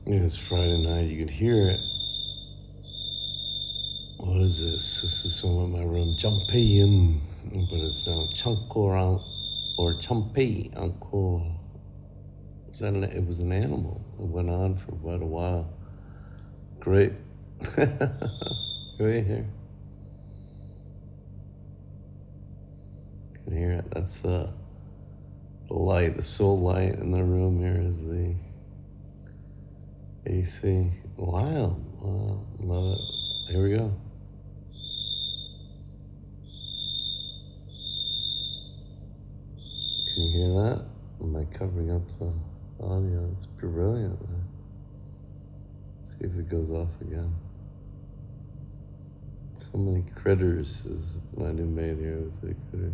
It's Friday night. You could hear it. What is this? This is someone in my room. Champion. But it's now Chankorang or Champi Anko. It was an animal. It went on for quite a while. Great. Right here. You can hear it. That's the light, the sole light in the room here is the AC. Wild. Wow. Love it. Here we go. Can you hear that? Am I covering up the audio? It's brilliant, man. Let's see if it goes off again. So many critters is my new mate here. It's like critters.